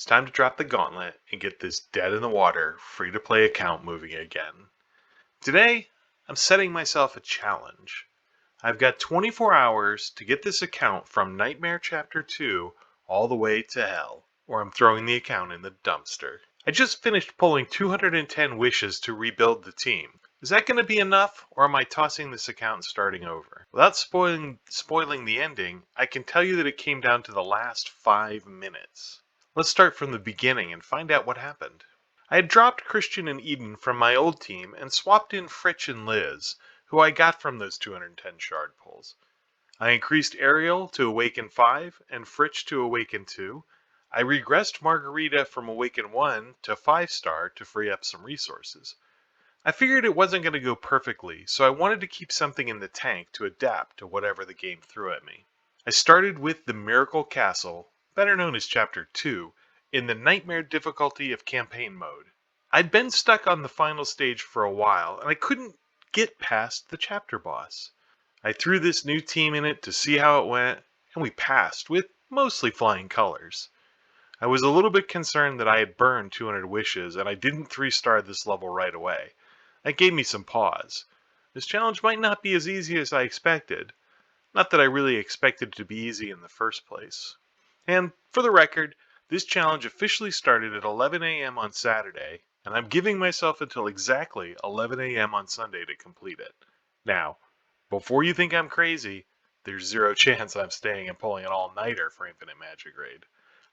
It's time to drop the gauntlet and get this dead in the water, free to play account moving again. Today, I'm setting myself a challenge. I've got 24 hours to get this account from Nightmare Chapter 2 all the way to hell, or I'm throwing the account in the dumpster. I just finished pulling 210 wishes to rebuild the team. Is that going to be enough, or am I tossing this account and starting over? Without spoiling the ending, I can tell you that it came down to the last 5 minutes. Let's start from the beginning and find out what happened. I had dropped Christian and Eden from my old team and swapped in Fritch and Liz, who I got from those 210 shard pulls. I increased Ariel to Awaken 5 and Fritch to Awaken 2. I regressed Margarita from Awaken 1 to 5-star to free up some resources. I figured it wasn't going to go perfectly, so I wanted to keep something in the tank to adapt to whatever the game threw at me. I started with the Miracle Castle, better known as Chapter 2, in the Nightmare difficulty of campaign mode. I'd been stuck on the final stage for a while, and I couldn't get past the chapter boss. I threw this new team in it to see how it went, and we passed, with mostly flying colors. I was a little bit concerned that I had burned 200 wishes, and I didn't 3-star this level right away. That gave me some pause. This challenge might not be as easy as I expected. Not that I really expected it to be easy in the first place. And, for the record, this challenge officially started at 11 a.m. on Saturday, and I'm giving myself until exactly 11 a.m. on Sunday to complete it. Now, before you think I'm crazy, there's zero chance I'm staying and pulling an all-nighter for Infinite Magicraid.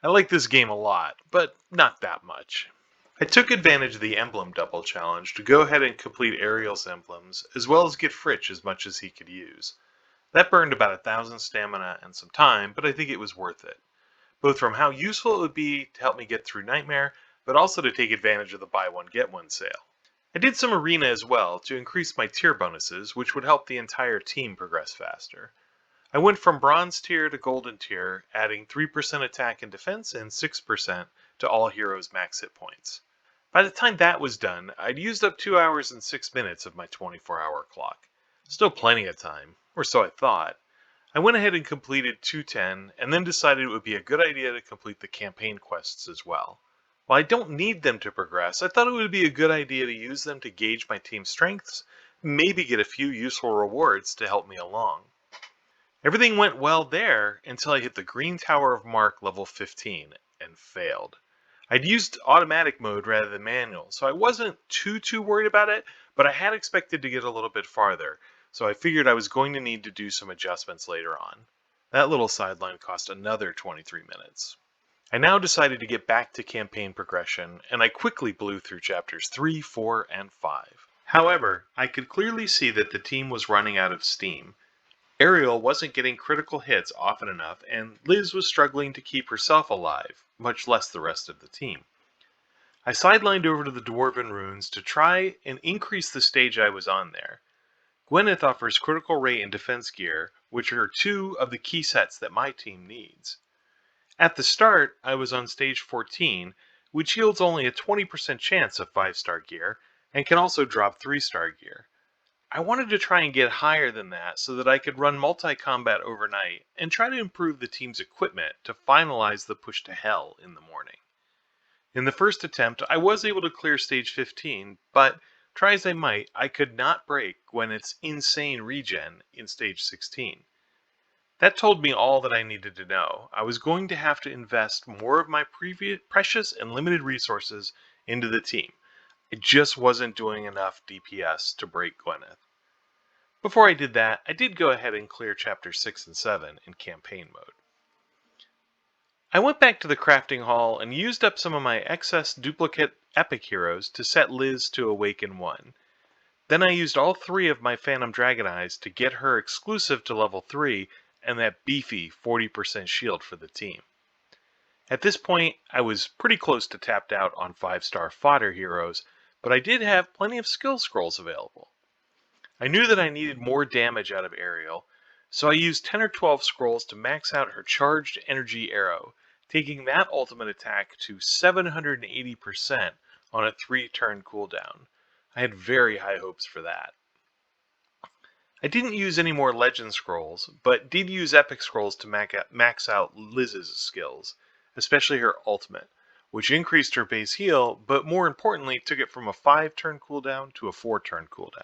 I like this game a lot, but not that much. I took advantage of the Emblem Double Challenge to go ahead and complete Ariel's emblems, as well as get Fritch as much as he could use. That burned about 1,000 stamina and some time, but I think it was worth it, both from how useful it would be to help me get through Nightmare, but also to take advantage of the buy one get one sale. I did some Arena as well to increase my tier bonuses, which would help the entire team progress faster. I went from Bronze tier to Golden tier, adding 3% attack and defense and 6% to all heroes' max hit points. By the time that was done, I'd used up 2 hours and 6 minutes of my 24-hour clock. Still plenty of time, or so I thought. I went ahead and completed 210, and then decided it would be a good idea to complete the campaign quests as well. While I don't need them to progress, I thought it would be a good idea to use them to gauge my team's strengths, maybe get a few useful rewards to help me along. Everything went well there until I hit the Green Tower of Mark level 15 and failed. I'd used automatic mode rather than manual, so I wasn't too worried about it, but I had expected to get a little bit farther, so I figured I was going to need to do some adjustments later on. That little sideline cost another 23 minutes. I now decided to get back to campaign progression, and I quickly blew through chapters 3, 4, and 5. However, I could clearly see that the team was running out of steam. Ariel wasn't getting critical hits often enough, and Liz was struggling to keep herself alive, much less the rest of the team. I sidelined over to the Dwarven Runes to try and increase the stage I was on there. Gwyneth offers critical rate and defense gear, which are 2 of the key sets that my team needs. At the start, I was on stage 14, which yields only a 20% chance of 5-star gear, and can also drop 3-star gear. I wanted to try and get higher than that so that I could run multi-combat overnight and try to improve the team's equipment to finalize the push to hell in the morning. In the first attempt, I was able to clear stage 15, but try as I might, I could not break Gwyneth's insane regen in stage 16. That told me all that I needed to know. I was going to have to invest more of my precious and limited resources into the team. It just wasn't doing enough DPS to break Gwyneth. Before I did that, I did go ahead and clear chapters 6 and 7 in campaign mode. I went back to the crafting hall and used up some of my excess duplicate epic heroes to set Liz to Awaken 1. Then I used all 3 of my Phantom Dragon Eyes to get her exclusive to level 3 and that beefy 40% shield for the team. At this point, I was pretty close to tapped out on 5-star fodder heroes, but I did have plenty of skill scrolls available. I knew that I needed more damage out of Ariel, so I used 10 or 12 scrolls to max out her charged energy arrow, taking that ultimate attack to 780% on a 3-turn cooldown. I had very high hopes for that. I didn't use any more legend scrolls, but did use epic scrolls to max out Liz's skills, especially her ultimate, which increased her base heal, but more importantly, took it from a 5-turn cooldown to a 4-turn cooldown.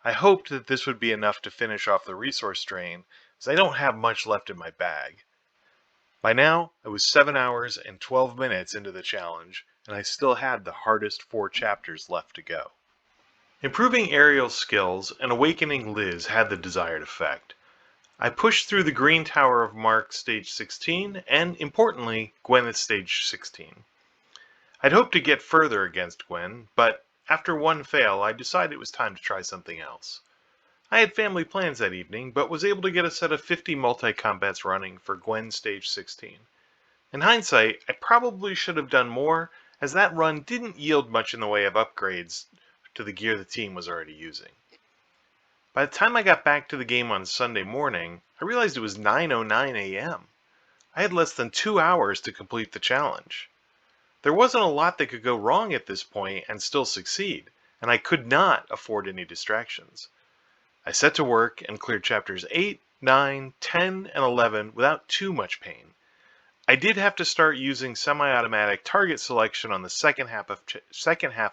I hoped that this would be enough to finish off the resource drain, as I don't have much left in my bag. By now, I was 7 hours and 12 minutes into the challenge, and I still had the hardest 4 chapters left to go. Improving Ariel's skills and awakening Liz had the desired effect. I pushed through the Green Tower of Mark stage 16, and importantly, Gwyneth stage 16. I'd hoped to get further against Gwen, but after one fail, I decided it was time to try something else. I had family plans that evening, but was able to get a set of 50 multi-combats running for Gwen stage 16. In hindsight, I probably should have done more, as that run didn't yield much in the way of upgrades to the gear the team was already using. By the time I got back to the game on Sunday morning, I realized it was 9:09 a.m. I had less than 2 hours to complete the challenge. There wasn't a lot that could go wrong at this point and still succeed, and I could not afford any distractions. I set to work and cleared chapters 8, 9, 10, and 11 without too much pain. I did have to start using semi-automatic target selection on the second half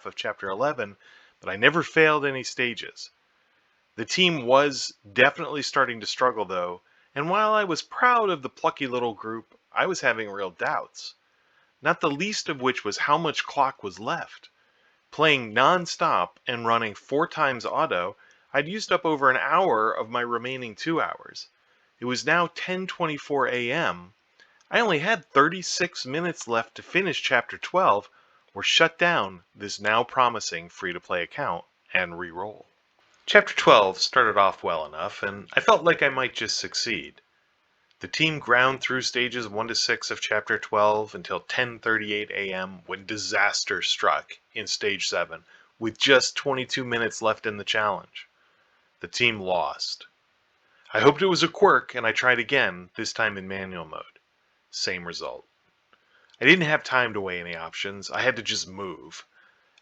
of chapter 11, but I never failed any stages. The team was definitely starting to struggle though, and while I was proud of the plucky little group, I was having real doubts. Not the least of which was how much clock was left. Playing non-stop and running 4 times auto, I'd used up over an hour of my remaining 2 hours. It was now 10:24 a.m. I only had 36 minutes left to finish chapter 12 or shut down this now promising free-to-play account and re-roll. Chapter 12 started off well enough, and I felt like I might just succeed. The team ground through stages 1 to 6 of Chapter 12 until 10:38 a.m. when disaster struck in Stage 7, with just 22 minutes left in the challenge. The team lost. I hoped it was a quirk, and I tried again, this time in manual mode. Same result. I didn't have time to weigh any options, I had to just move.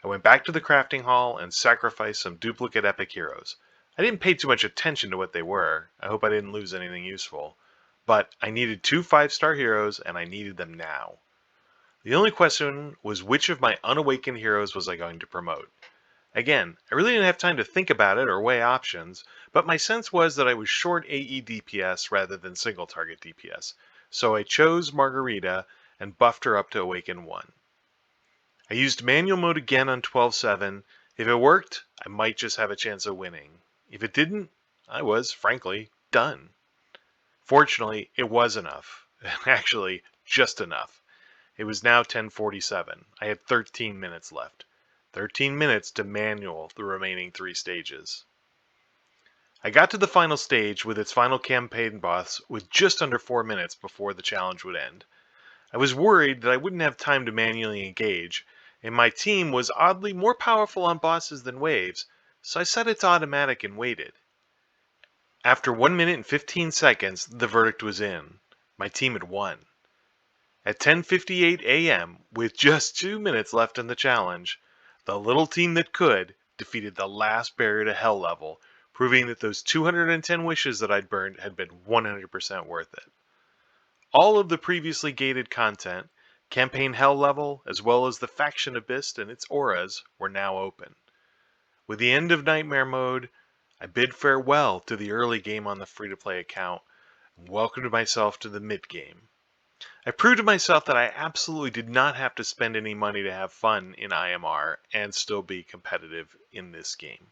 I went back to the crafting hall and sacrificed some duplicate epic heroes. I didn't pay too much attention to what they were, I hope I didn't lose anything useful. But I needed 2 5-star heroes, and I needed them now. The only question was which of my unawakened heroes was I going to promote. Again, I really didn't have time to think about it or weigh options, but my sense was that I was short AE DPS rather than single target DPS, so I chose Margarita and buffed her up to Awaken 1. I used manual mode again on 12-7. If it worked, I might just have a chance of winning. If it didn't, I was, frankly, done. Fortunately, it was enough. Actually, just enough. It was now 10:47. I had 13 minutes left. 13 minutes to manual the remaining 3 stages. I got to the final stage with its final campaign boss with just under 4 minutes before the challenge would end. I was worried that I wouldn't have time to manually engage, and my team was oddly more powerful on bosses than waves, so I set it to automatic and waited. After 1 minute and 15 seconds, the verdict was in. My team had won. At 10:58 a.m., with just 2 minutes left in the challenge, the little team that could defeated the last barrier to hell level, proving that those 210 wishes that I'd burned had been 100% worth it. All of the previously gated content, campaign hell level, as well as the faction abyss and its auras, were now open. With the end of Nightmare mode, I bid farewell to the early game on the free-to-play account and welcomed myself to the mid-game. I proved to myself that I absolutely did not have to spend any money to have fun in IMR and still be competitive in this game.